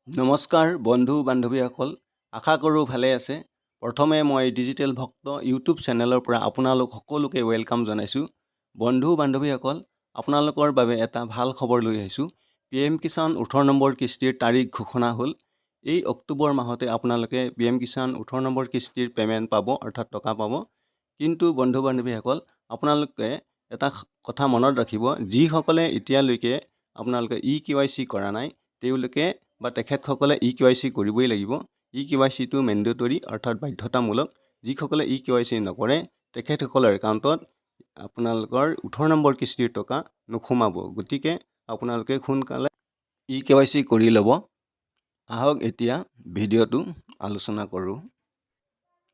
নমস্কাৰ বন্ধু বান্ধৱীসকল, আশা কৰোঁ ভালে আছে। প্ৰথমে মই ডিজিটেল ভক্ত ইউটিউব চেনেলৰ পৰা আপোনালোক সকলোকে ৱেলকাম জনাইছোঁ। বন্ধু বান্ধৱীসকল, আপোনালোকৰ বাবে এটা ভাল খবৰ লৈ আহিছোঁ। PM কিষাণ 18 নম্বৰ কিস্তিৰ তাৰিখ ঘোষণা হ'ল। এই অক্টোবৰ মাহতে আপোনালোকে PM কিষাণ 18 নম্বৰ কিস্তিৰ পে'মেণ্ট পাব, অৰ্থাৎ টকা পাব। কিন্তু বন্ধু বান্ধৱীসকল, আপোনালোকে এটা কথা মনত ৰাখিব, যিসকলে এতিয়ালৈকে আপোনালোকে EKYC কৰা নাই তেওঁলোকে বা তেখেতসকলে EKYC কৰিবই লাগিব। EKYC টো মেণ্ডেটৰী, অৰ্থাৎ বাধ্যতামূলক। যিসকলে EKYC নকৰে তেখেতসকলৰ একাউণ্টত আপোনালোকৰ 18 নম্বৰ কিস্তিৰ টকা নোসোমাব। গতিকে আপোনালোকে সোনকালে EKYC কৰি ল'ব। আহক এতিয়া ভিডিঅ'টো আলোচনা কৰোঁ।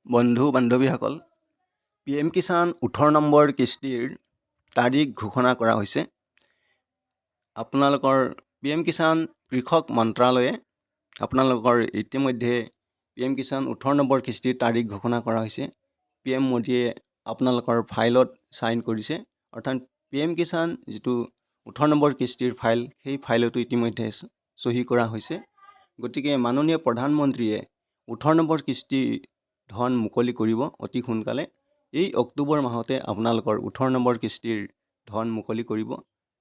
বন্ধু বান্ধৱীসকল, PM কিষাণ 18 নম্বৰ কিস্তিৰ তাৰিখ ঘোষণা কৰা হৈছে। আপোনালোকৰ PM কিষাণ কৃষক মন্ত্ৰালয়ে আপোনালোকৰ ইতিমধ্যে PM কিষাণ 18 নম্বৰ কিস্তিৰ তাৰিখ ঘোষণা কৰা হৈছে। PM মোদীয়ে আপোনালোকৰ ফাইলত সাইন কৰিছে, অৰ্থাৎ PM কিষাণ যিটো 18 নম্বৰ কিস্তিৰ ফাইল, সেই ফাইলতো ইতিমধ্যে চহী কৰা হৈছে। গতিকে মাননীয় প্ৰধানমন্ত্ৰীয়ে 18 নম্বৰ কিস্তি ধন মুকলি কৰিব অতি সোনকালে। এই অক্টোবৰ মাহতে আপোনালোকৰ 18 নম্বৰ কিস্তিৰ ধন মুকলি কৰিব।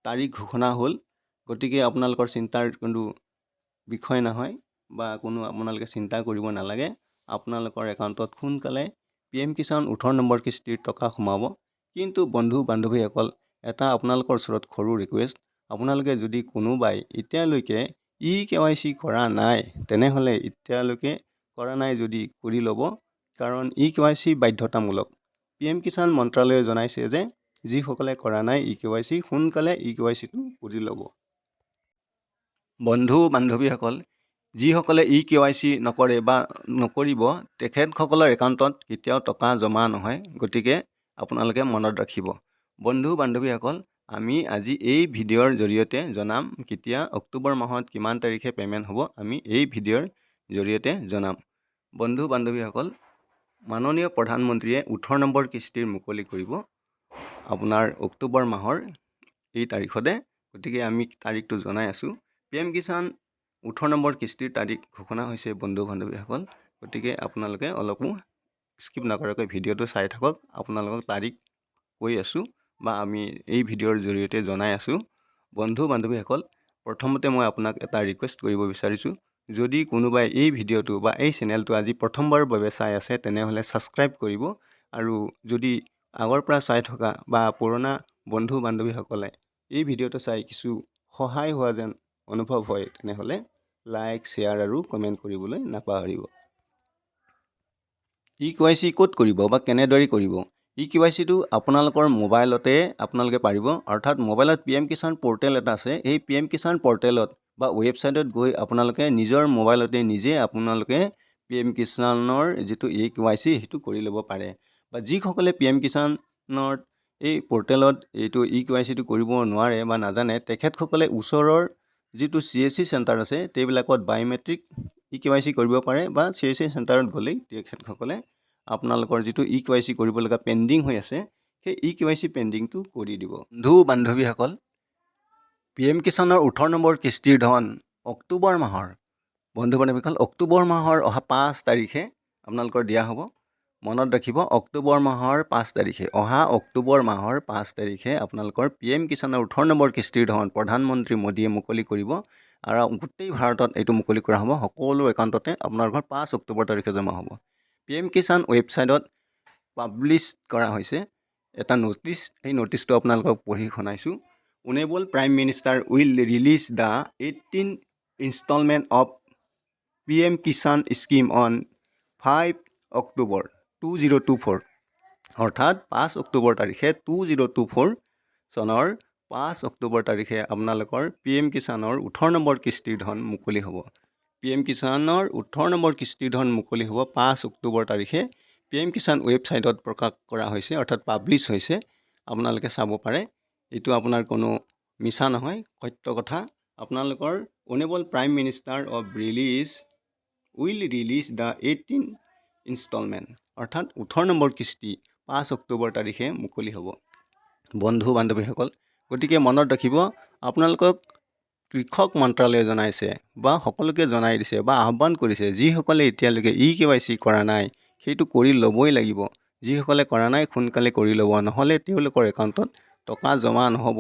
তাৰিখ ঘোষণা হ'ল। গতিকে আপোনালোকৰ চিন্তাৰ কোনো বিষয় নহয় বা কোনো আপোনালোকে চিন্তা কৰিব নালাগে। আপোনালোকৰ একাউণ্টত সোনকালে PM কিষাণ 18 নম্বৰ কিস্তিৰ টকা সোমাব। কিন্তু বন্ধু বান্ধৱীসকল, এটা আপোনালোকৰ ওচৰত সৰু ৰিকুৱেষ্ট, আপোনালোকে যদি কোনোবাই এতিয়ালৈকে EKYC কৰা নাই তেনেহ'লে এতিয়ালৈকে কৰা নাই যদি কৰি ল'ব, কাৰণ EKYC বাধ্যতামূলক। PM কিষাণ মন্ত্ৰালয়ে জনাইছে যে যিসকলে কৰা নাই EKYC সোনকালে EKYCটো কৰি ল'ব। বন্ধু বান্ধৱীসকল, যিসকলে EKYC নকৰে বা নকৰিব তেখেতসকলৰ একাউণ্টত কেতিয়াও টকা জমা নহয়। গতিকে আপোনালোকে মনত ৰাখিব। বন্ধু বান্ধৱীসকল, আমি আজি এই ভিডিঅ'ৰ জৰিয়তে জনাম কেতিয়া অক্টোবৰ মাহত কিমান তাৰিখে পে'মেণ্ট হ'ব, আমি এই ভিডিঅ'ৰ জৰিয়তে জনাম। বন্ধু বান্ধৱীসকল, মাননীয় প্ৰধানমন্ত্ৰীয়ে 18 নম্বৰ কিস্তিৰ মুকলি কৰিব আপোনাৰ অক্টোবৰ মাহৰ এই তাৰিখতে। গতিকে আমি তাৰিখটো জনাই আছোঁ। PM কিষাণ 18 নম্বৰ কিস্তিৰ তাৰিখ ঘোষণা হৈছে বন্ধু বান্ধৱীসকল। গতিকে আপোনালোকে অলপো স্কিপ নকৰাকৈ ভিডিঅ'টো চাই থাকক। আপোনালোকক তাৰিখ কৈ আছোঁ বা আমি এই ভিডিঅ'ৰ জৰিয়তে জনাই আছোঁ। বন্ধু বান্ধৱীসকল, প্ৰথমতে মই আপোনাক এটা ৰিকুৱেষ্ট কৰিব বিচাৰিছোঁ, যদি কোনোবাই এই ভিডিঅ'টো বা এই চেনেলটো আজি প্ৰথমবাৰৰ বাবে চাই আছে তেনেহ'লে ছাবস্ক্ৰাইব কৰিব। আৰু যদি আগৰ পৰা চাই থকা বা পুৰণা বন্ধু বান্ধৱীসকলে এই ভিডিঅ'টো চাই কিছু সহায় হোৱা যেন অনুভৱ হয় তেনেহ'লে লাইক, শ্বেয়াৰ আৰু কমেণ্ট কৰিবলৈ নাপাহৰিব। EKYC ক'ত কৰিব বা কেনেদৰে কৰিব? EKYCটো আপোনালোকৰ মোবাইলতে আপোনালোকে পাৰিব, অৰ্থাৎ মোবাইলত PM কিষাণ পৰ্টেল এটা আছে। এই PM কিষাণ পৰ্টেলত বা ৱেবছাইটত গৈ আপোনালোকে নিজৰ মোবাইলতে নিজে আপোনালোকে PM কিষাণৰ যিটো EKYC সেইটো কৰি ল'ব পাৰে। বা যিসকলে PM কিষাণৰ এই পৰ্টেলত এইটো EKYCটো কৰিব নোৱাৰে বা নাজানে তেখেতসকলে ওচৰৰ যিটো CSC চেণ্টাৰ আছে সেইবিলাকত বায়'মেট্ৰিক EKYC কৰিব পাৰে বা CSC চেণ্টাৰত গ'লেই তেখেতসকলে আপোনালোকৰ যিটো EKYC কৰিব লগা পেণ্ডিং হৈ আছে সেই EKYC পেণ্ডিংটো কৰি দিব। বন্ধু বান্ধৱীসকল, PM কিষাণৰ 18 নম্বৰ কিস্তিৰ ধন অক্টোবৰ মাহৰ অক্টোবৰ মাহৰ অহা 5 তাৰিখে আপোনালোকৰ দিয়া হ'ব। মনত ৰাখিব, অক্টোবৰ মাহৰ 5 তাৰিখে, অহা অক্টোবৰ মাহৰ 5 তাৰিখে আপোনালোকৰ PM কিষাণৰ 18 নম্বৰ কিস্তিৰ ধন প্ৰধানমন্ত্ৰী মোদীয়ে মুকলি কৰিব আৰু গোটেই ভাৰতত এইটো মুকলি কৰা হ'ব। সকলো একাউণ্টতে আপোনালোকৰ 5 অক্টোবৰ তাৰিখে জমা হ'ব। PM কিষাণ ৱেবছাইটত পাব্লিছ কৰা হৈছে এটা ন'টিছ। এই ন'টিছটো আপোনালোকক পঢ়ি শুনাইছোঁ। Honourable prime minister will release the 18 instalment of PM Kisan scheme on 5 October 2024, অৰ্থাৎ 5 অক্টোবৰ তাৰিখে 2024 চনৰ 5 অক্টোবৰ তাৰিখে আপোনালোকৰ PM কিষাণৰ 18 নম্বৰ কিস্তিৰ ধন মুকলি হ'ব। PM কিষাণৰ 18 নম্বৰ কিস্তিৰ ধন মুকলি হ'ব 5 অক্টোবৰ তাৰিখে। PM কিষাণ ৱেবছাইটত প্ৰকাশ কৰা হৈছে, অৰ্থাৎ পাব্লিছ হৈছে। আপোনালোকে চাব পাৰে। এইটো আপোনাৰ কোনো মিছা নহয়, সত্য কথা। আপোনালোকৰ honourable prime minister will release the 18 instalment, অৰ্থাৎ 18 নম্বৰ কিস্তি 5 অক্টোবৰ তাৰিখে মুকলি হ'ব। বন্ধু বান্ধৱীসকল, গতিকে মনত ৰাখিব, আপোনালোকক কৃষক মন্ত্ৰালয়ে জনাইছে বা সকলোকে জনাই দিছে বা আহ্বান কৰিছে, যিসকলে এতিয়ালৈকে KYC কৰা নাই সেইটো কৰি ল'বই লাগিব। যিসকলে কৰা নাই সোনকালে কৰি ল'ব, নহ'লে তেওঁলোকৰ একাউণ্টত টকা জমা নহ'ব।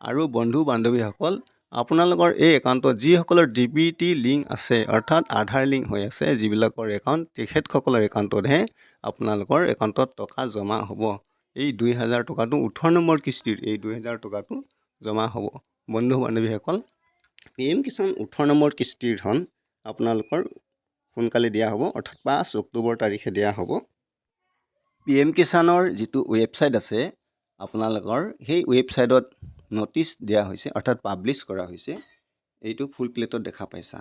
আৰু বন্ধু বান্ধৱীসকল, আপোনালোকৰ এই একাউণ্টত যিসকলৰ DBT লিংক আছে, অৰ্থাৎ আধাৰ লিংক হৈ আছে, যিবিলাকৰ একাউণ্ট, তেখেতসকলৰ একাউণ্টতহে আপোনালোকৰ একাউণ্টত টকা জমা হ'ব। এই 2000 টকাটো 18 নম্বৰ কিস্তিৰ এই 2000 টকাটো জমা হ'ব। বন্ধু বান্ধৱীসকল, PM কিষাণ 18 নম্বৰ কিস্তিৰ ধন আপোনালোকৰ সোনকালে দিয়া হ'ব, অৰ্থাৎ 5 অক্টোবৰ তাৰিখে দিয়া হ'ব। PM কিষাণৰ যিটো ৱেবছাইট আছে আপোনালোকৰ, সেই ৱেবছাইটত নটিচ দিয়া হৈছে, অৰ্থাৎ পাব্লিছ কৰা হৈছে। এইটো ফুল প্লেটত দেখা পাইছা।